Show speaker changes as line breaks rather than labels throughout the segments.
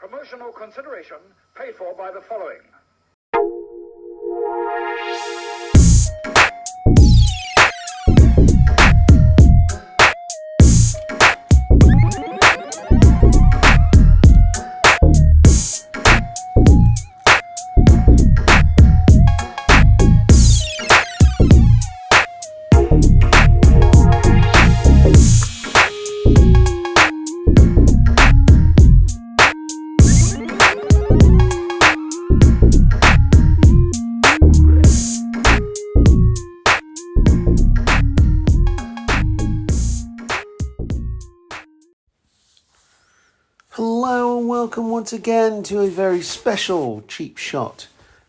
Promotional consideration paid for by the following.
Hello and welcome once again to a very special Cheap Shot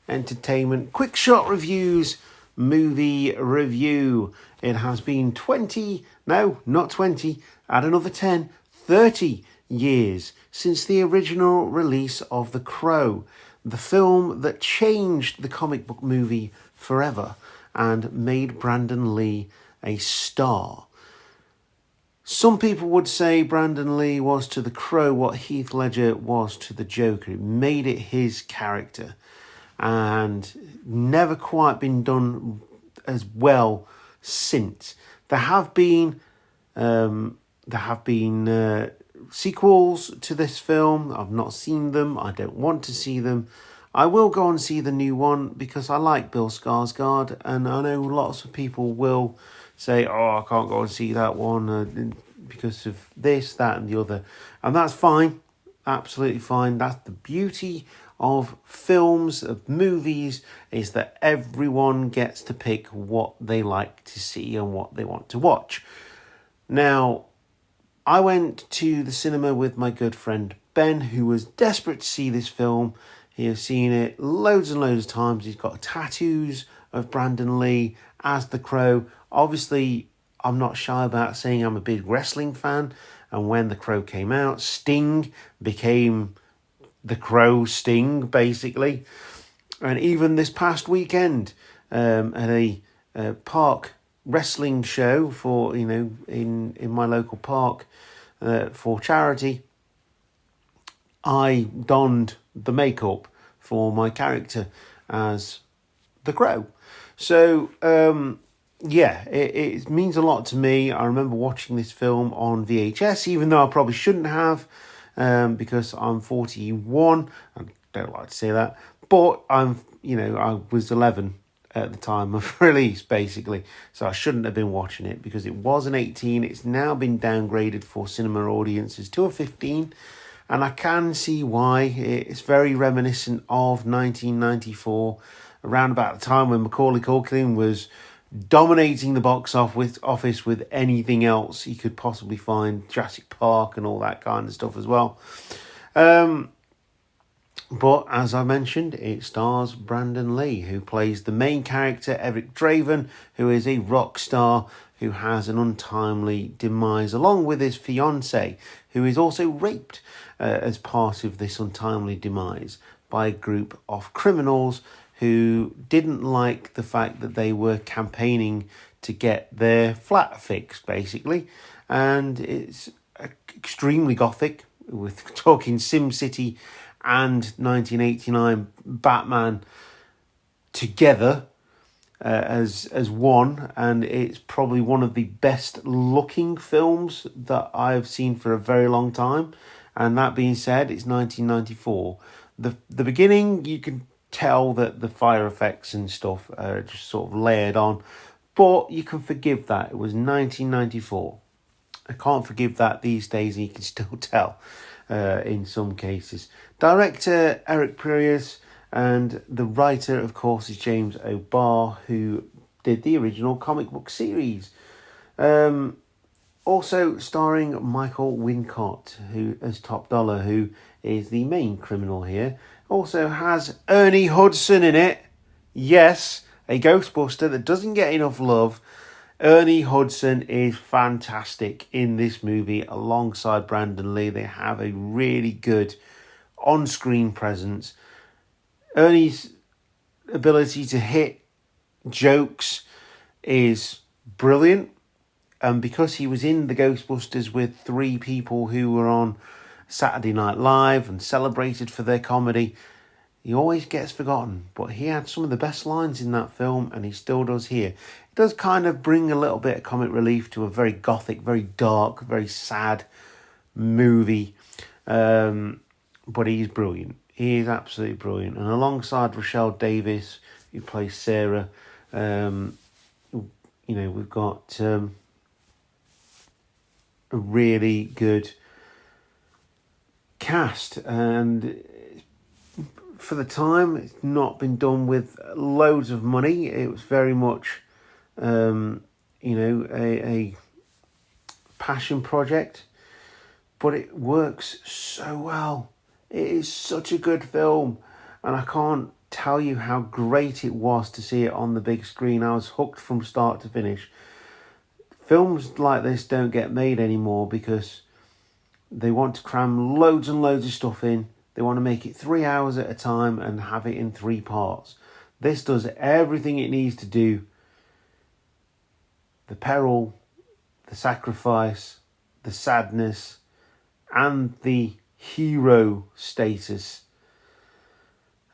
Entertainment Quick Shot Reviews movie review. It has been 20, no, not 20, add another 10, 30 years since the original release of The Crow, the film that changed the comic book movie forever and made Brandon Lee a star. Some people would say Brandon Lee was to The Crow what Heath Ledger was to the Joker. It made it his character and never quite been done as well since. There have been sequels to this film. I've not seen them. I don't want to see them. I will go and see the new one because I like Bill Skarsgård, and I know lots of people will say, oh, I can't go and see that one because of this, that and the other. And that's fine. Absolutely fine. That's the beauty of films, of movies, is that everyone gets to pick what they like to see and what they want to watch. Now, I went to the cinema with my good friend Ben, who was desperate to see this film. He has seen it loads and loads of times. He's got tattoos of Brandon Lee as the Crow. Obviously, I'm not shy about saying I'm a big wrestling fan. And when The Crow came out, Sting became The Crow Sting, basically. And even this past weekend, at a park wrestling show for, in my local park for charity, I donned the makeup for my character as the Crow. So, it means a lot to me. I remember watching this film on VHS, even though I probably shouldn't have, because I'm 41. I don't like to say that, but I was 11 at the time of release, basically. So I shouldn't have been watching it because it was an 18. It's now been downgraded for cinema audiences to a 15. And I can see why. It's very reminiscent of 1994, around about the time when Macaulay Culkin was dominating the box office with anything else he could possibly find, Jurassic Park and all that kind of stuff as well. But as I mentioned, it stars Brandon Lee, who plays the main character, Eric Draven, who is a rock star who has an untimely demise, along with his fiancée, who is also raped as part of this untimely demise by a group of criminals who didn't like the fact that they were campaigning to get their flat fixed, basically. And it's extremely gothic, with talking SimCity and 1989 Batman together as one, and it's probably one of the best looking films that I've seen for a very long time. And that being said, it's 1994. The beginning, you can tell that the fire effects and stuff are just sort of layered on, but you can forgive that. It was 1994. I can't forgive that these days, and you can still tell in some cases. Director Eric Purius, and the writer, of course, is James O'Barr, who did the original comic book series. Also starring Michael Wincott, who as Top Dollar, who is the main criminal here. Also has Ernie Hudson in it. Yes, a Ghostbuster that doesn't get enough love. Ernie Hudson is fantastic in this movie alongside Brandon Lee. They have a really good on-screen presence. Ernie's ability to hit jokes is brilliant. And because he was in the Ghostbusters with three people who were on Saturday Night Live and celebrated for their comedy. He always gets forgotten, but he had some of the best lines in that film, and he still does here. It does kind of bring a little bit of comic relief to a very gothic, very dark, very sad movie. But he's brilliant. He is absolutely brilliant. And alongside Rochelle Davis, who plays Sarah, we've got a really good cast. And for the time, it's not been done with loads of money. It was very much, a passion project. But it works so well. It is such a good film. And I can't tell you how great it was to see it on the big screen. I was hooked from start to finish. Films like this don't get made anymore because they want to cram loads and loads of stuff in. They want to make it 3 hours at a time and have it in 3 parts. This does everything it needs to do. The peril, the sacrifice, the sadness, and the hero status.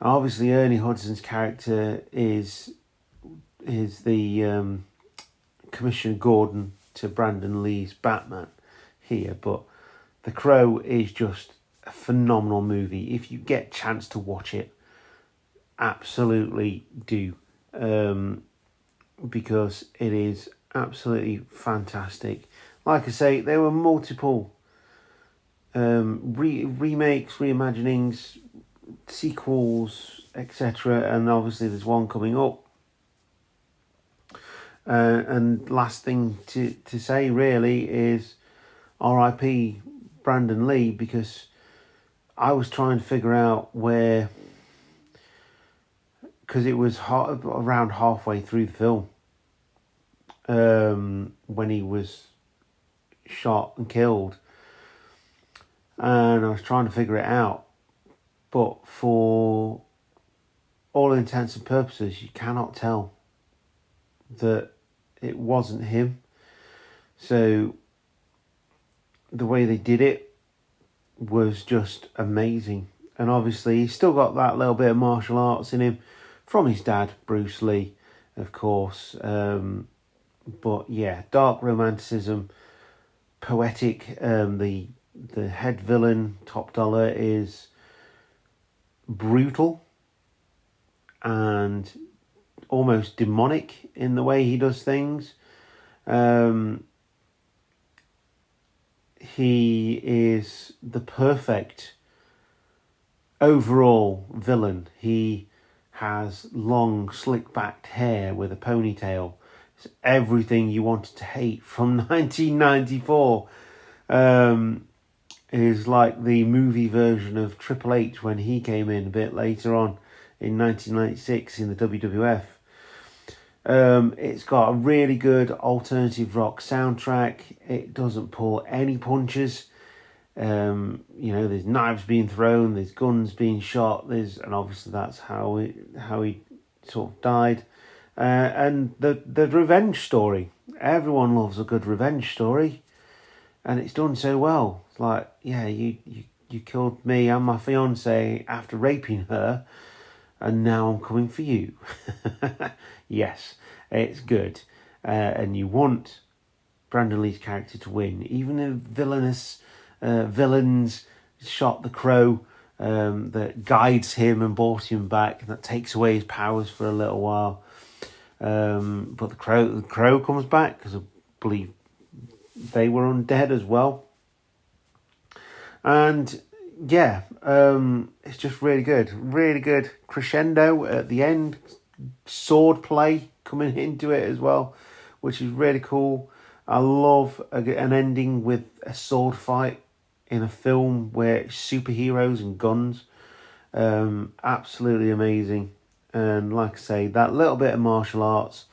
Obviously, Ernie Hudson's character is the Commissioner Gordon to Brandon Lee's Batman here, but The Crow is just a phenomenal movie. If you get a chance to watch it, absolutely do, because it is absolutely fantastic. Like I say, there were multiple remakes, reimaginings, sequels, etc. And obviously there's one coming up. And last thing to say really is R.I.P. Brandon Lee, because I was trying to figure out where, because it was around halfway through the film when he was shot and killed, and I was trying to figure it out, but for all intents and purposes you cannot tell that it wasn't him. So the way they did it was just amazing. And obviously he's still got that little bit of martial arts in him from his dad, Bruce Lee, of course. But yeah, dark romanticism, poetic. The head villain, Top Dollar, is brutal and almost demonic in the way he does things. He is the perfect overall villain. He has long, slick-backed hair with a ponytail. It's everything you wanted to hate from 1994. Is like the movie version of Triple H when he came in a bit later on in 1996 in the WWF. It's got a really good alternative rock soundtrack. It doesn't pull any punches. There's knives being thrown, there's guns being shot, and obviously that's how he sort of died. And the revenge story. Everyone loves a good revenge story, and it's done so well. It's like, yeah, you killed me and my fiance after raping her, and now I'm coming for you. Yes, it's good. And you want Brandon Lee's character to win. Even if villains shot the Crow that guides him and brought him back, and that takes away his powers for a little while. But the Crow comes back, because I believe they were undead as well. And yeah, it's just really good. Really good crescendo at the end. Sword play coming into it as well, which is really cool. I love an ending with a sword fight in a film where it's superheroes and guns. Absolutely amazing. And like I say, that little bit of martial arts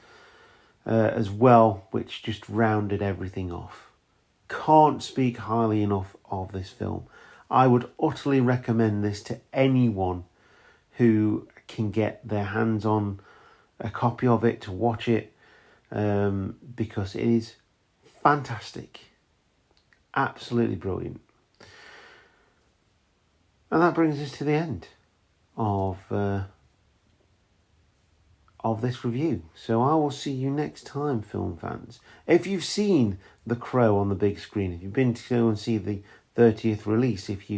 as well, which just rounded everything off. Can't speak highly enough of this film. I would utterly recommend this to anyone who can get their hands on a copy of it to watch it, because it is fantastic. Absolutely brilliant. And that brings us to the end of this review. So I will see you next time, film fans. If you've seen The Crow on the big screen, if you've been to go and see the 30th release, if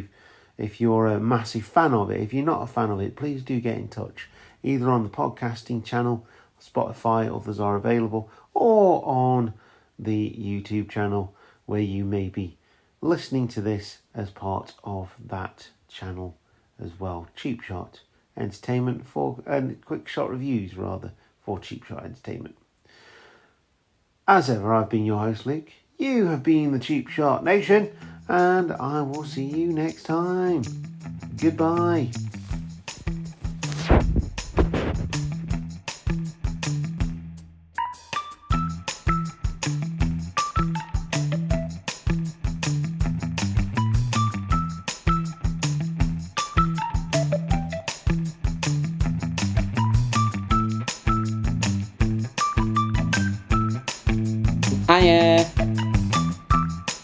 you're a massive fan of it, if you're not a fan of it, please do get in touch, either on the podcasting channel, Spotify, others are available, or on the YouTube channel where you may be listening to this as part of that channel as well. Cheap Shot Entertainment and Quick Shot Reviews rather for Cheap Shot Entertainment. As ever, I've been your host Luke. You have been the Cheap Shot Nation, and I will see you next time. Goodbye.
Hiya.